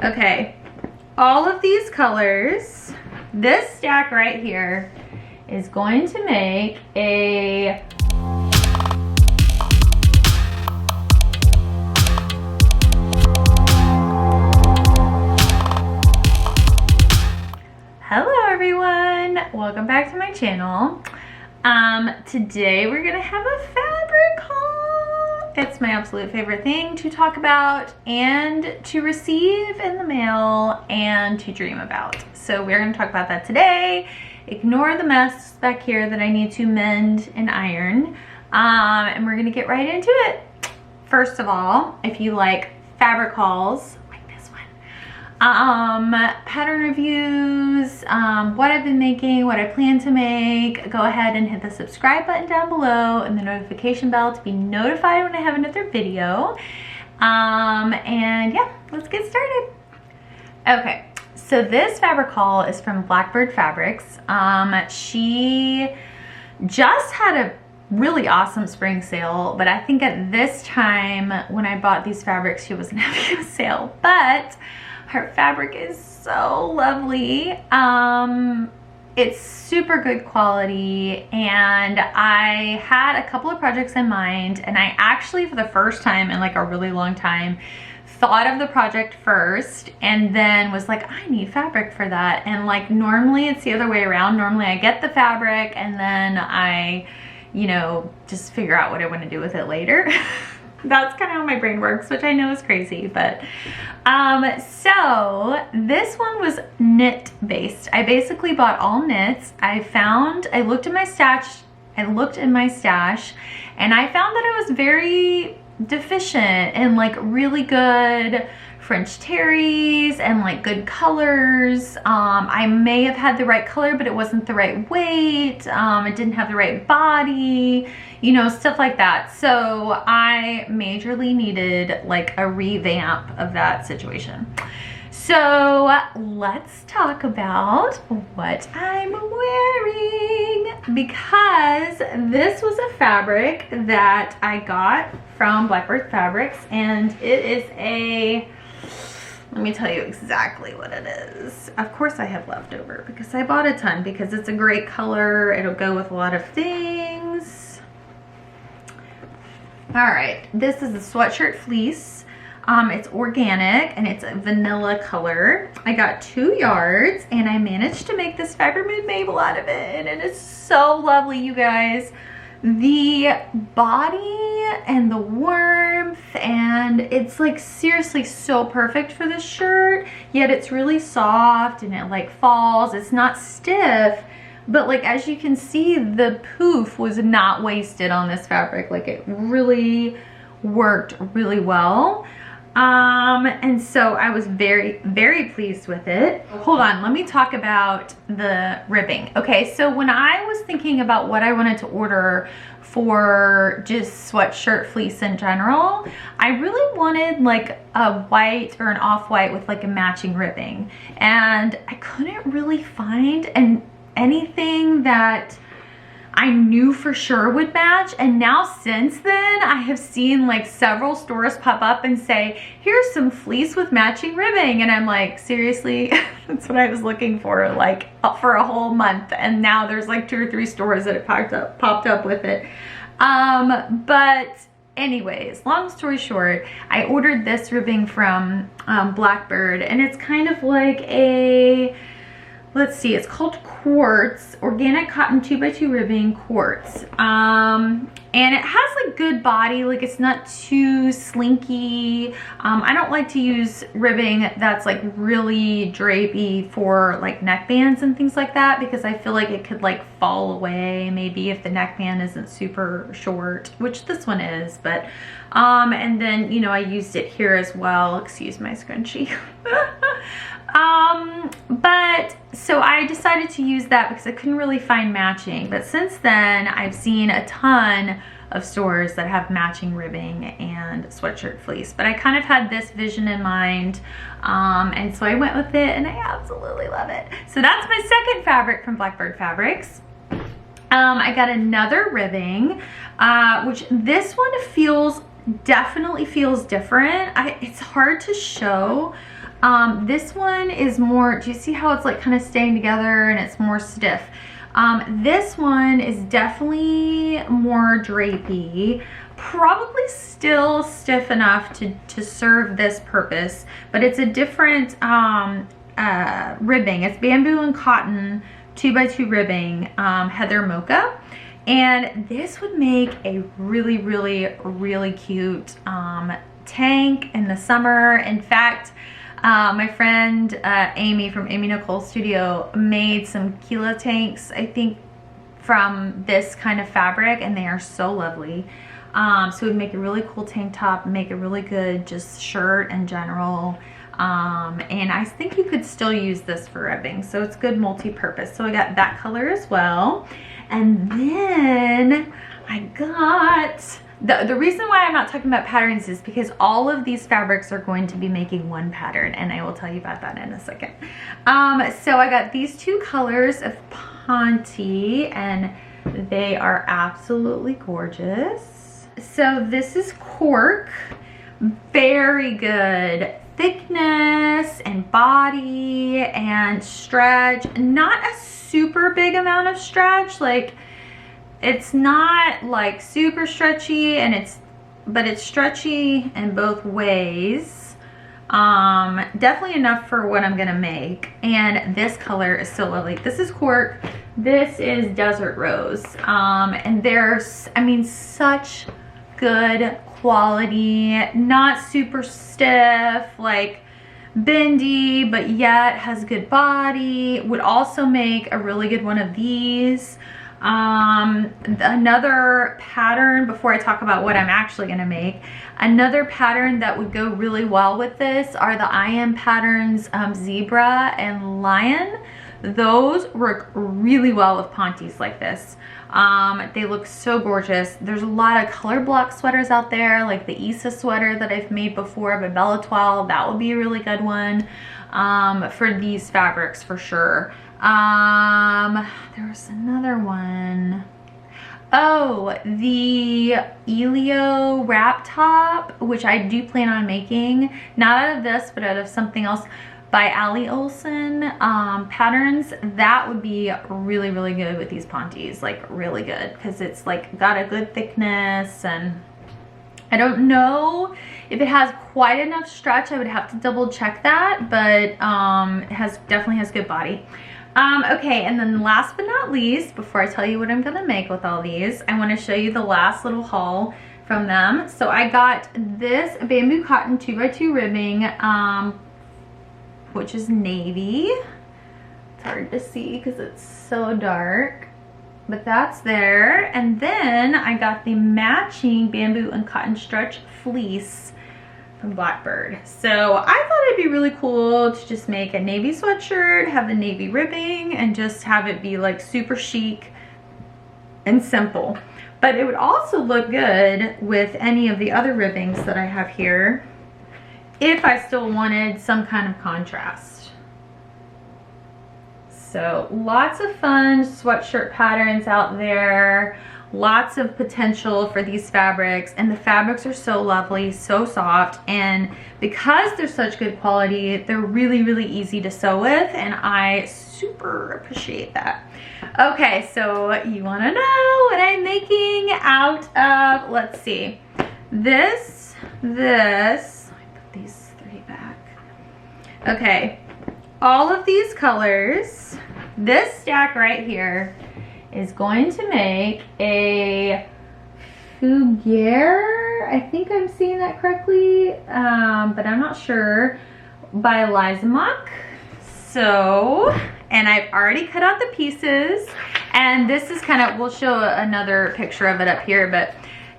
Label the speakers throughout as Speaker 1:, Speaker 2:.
Speaker 1: Okay, all of these colors, this stack right here is going to make a hello everyone, welcome back to my channel. Today we're gonna have a fabric haul. It's my absolute favorite thing to talk about and to receive in the mail and to dream about. So we're gonna talk about that today. Ignore the mess back here that I need to mend and iron. And we're gonna get right into it. First of all, if you like fabric hauls, pattern reviews, what I've been making, what I plan to make, go ahead and hit the subscribe button down below and the notification bell to be notified when I have another video. And yeah, let's get started. Okay, so this fabric haul is from Blackbird Fabrics. She just had a really awesome spring sale, but I think at this time when I bought these fabrics, she wasn't having a sale, but her fabric is so lovely. It's super good quality, and I had a couple of projects in mind, and I actually, for the first time in like a really long time, thought of the project first and then was like, I need fabric for that. And like normally it's the other way around. Normally I get the fabric and then I, you know, just figure out what I want to do with it later. That's kind of how my brain works, which I know is crazy, but so this one was knit based. I basically bought all knits. I looked in my stash and I found that I was very deficient in like really good French terries and like good colors. I may have had the right color, but it wasn't the right weight. It didn't have the right body, you know, stuff like that. So I majorly needed like a revamp of that situation. So let's talk about what I'm wearing, because this was a fabric that I got from Blackbird Fabrics, and it is a, let me tell you exactly what it is. Of course I have leftover because I bought a ton because it's a great color. It'll go with a lot of things. All right, this is a sweatshirt fleece. It's organic and it's a vanilla color. I got 2 yards and I managed to make this Fibremood Mabel out of it, and it is so lovely, you guys. The body and the warmth, and it's like seriously so perfect for this shirt, yet it's really soft and it like falls. It's not stiff, but like as you can see, the poof was not wasted on this fabric. Like it really worked really well. And so I was very, very pleased with it. Hold on, let me talk about the ribbing. Okay, so when I was thinking about what I wanted to order for just sweatshirt fleece in general, I really wanted like a white or an off-white with like a matching ribbing. And I couldn't really find anything that I knew for sure would match. And now since then, I have seen like several stores pop up and say, here's some fleece with matching ribbing. And I'm like, seriously? That's what I was looking for, like for a whole month. And now there's like 2 or 3 stores that have popped up with it. But anyways, long story short, I ordered this ribbing from Blackbird, and it's kind of like a, let's see, it's called Quartz, organic cotton 2x2 ribbing, quartz. And it has like good body, like it's not too slinky. I don't like to use ribbing that's like really drapey for like neckbands and things like that, because I feel like it could like fall away maybe if the neckband isn't super short, which this one is, but and then, you know, I used it here as well. Excuse my scrunchie. But so I decided to use that because I couldn't really find matching. But since then, I've seen a ton of stores that have matching ribbing and sweatshirt fleece. But I kind of had this vision in mind, and so I went with it, and I absolutely love it. So that's my second fabric from Blackbird Fabrics. I got another ribbing, which this one definitely feels different. It's hard to show This one is more, do you see how it's like kind of staying together and it's more stiff? This one is definitely more drapey, probably still stiff enough to serve this purpose, but it's a different ribbing. It's bamboo and cotton 2x2 ribbing, heather mocha. And this would make a really, really, really cute tank in the summer. In fact, my friend Amy from Amy Nicole Studio made some Kila tanks, I think, from this kind of fabric, and they are so lovely. So we'd make a really cool tank top, make a really good just shirt in general. And I think you could still use this for ribbing, so it's good multi-purpose. So I got that color as well. And then I got, the reason why I'm not talking about patterns is because all of these fabrics are going to be making one pattern, and I will tell you about that in a second. So I got these two colors of Ponte, and they are absolutely gorgeous. So this is Cork, very good thickness and body and stretch, not a super big amount of stretch, like it's not like super stretchy, and but it's stretchy in both ways. Definitely enough for what I'm gonna make. And this color is so lovely. This is Cork, this is Desert Rose, and there's, I mean, such good quality, not super stiff, like bendy, but yet has good body. Would also make a really good one of these. Another pattern, before I talk about what I'm actually gonna make, another pattern that would go really well with this are the I Am patterns, Zebra and Lion. Those work really well with Pontes like this. They look so gorgeous. There's a lot of color block sweaters out there, like the Isa sweater that I've made before by Beletoile. That would be a really good one for these fabrics for sure. There was another one. Oh, the Elio wrap top, which I do plan on making, not out of this, but out of something else, by Allieolson patterns. That would be really, really good with these Pontes, like really good, because it's like got a good thickness, and I don't know if it has quite enough stretch. I would have to double check that, but it definitely has good body. Okay, and then last but not least, before I tell you what I'm gonna make with all these, I want to show you the last little haul from them. So I got this bamboo cotton 2x2 ribbing, which is navy. It's hard to see because it's so dark, but that's there. And then I got the matching bamboo and cotton stretch fleece from Blackbird. So I thought it'd be really cool to just make a navy sweatshirt, have the navy ribbing, and just have it be like super chic and simple. But it would also look good with any of the other ribbings that I have here, if I still wanted some kind of contrast. So lots of fun sweatshirt patterns out there, lots of potential for these fabrics, and the fabrics are so lovely, so soft, and because they're such good quality, they're really, really easy to sew with, and I super appreciate that. Okay, so you want to know what I'm making out of, let's see, this, these three back. Okay, all of these colors, this stack right here is going to make a Fougere, I think I'm saying that correctly, but I'm not sure, by Lysimaque. So, and I've already cut out the pieces, and this is kind of, we'll show another picture of it up here, but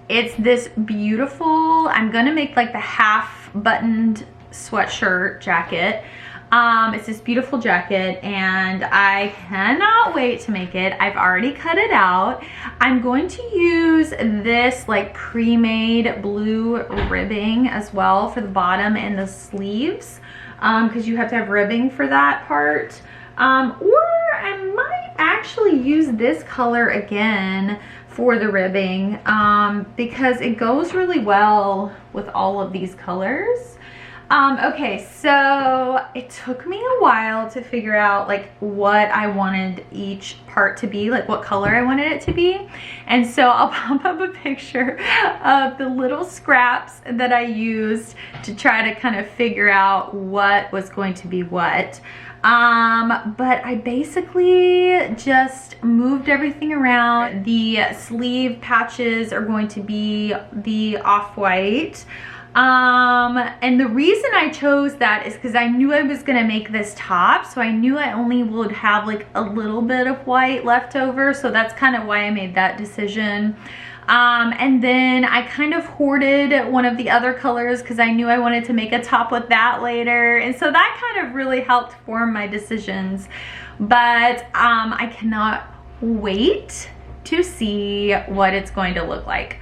Speaker 1: it's this beautiful, I'm gonna make like the half buttoned sweatshirt jacket. It's this beautiful jacket, and I cannot wait to make it. I've already cut it out. I'm going to use this like pre-made blue ribbing as well for the bottom and the sleeves, because you have to have ribbing for that part. Or I might actually use this color again for the ribbing, because it goes really well with all of these colors. Okay, so it took me a while to figure out like what I wanted each part to be, like what color I wanted it to be. And so I'll pop up a picture of the little scraps that I used to try to kind of figure out what was going to be what. But I basically just moved everything around. The sleeve patches are going to be the off-white. And the reason I chose that is because I knew I was gonna make this top, so I knew I only would have like a little bit of white left over, so that's kind of why I made that decision. And then I kind of hoarded one of the other colors because I knew I wanted to make a top with that later, and so that kind of really helped form my decisions. But I cannot wait to see what it's going to look like.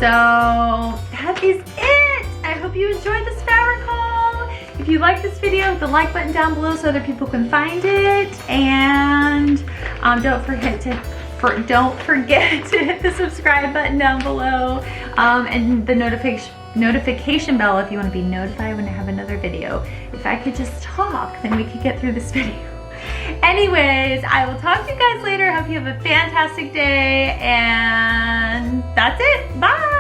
Speaker 1: So that is it. I hope you enjoyed this fabric haul. If you like this video, hit the like button down below so other people can find it. And don't forget to hit the subscribe button down below, and the notification bell if you want to be notified when I have another video. If I could just talk, then we could get through this video. Anyways, I will talk to you guys later. Hope you have a fantastic day, and that's it. Bye.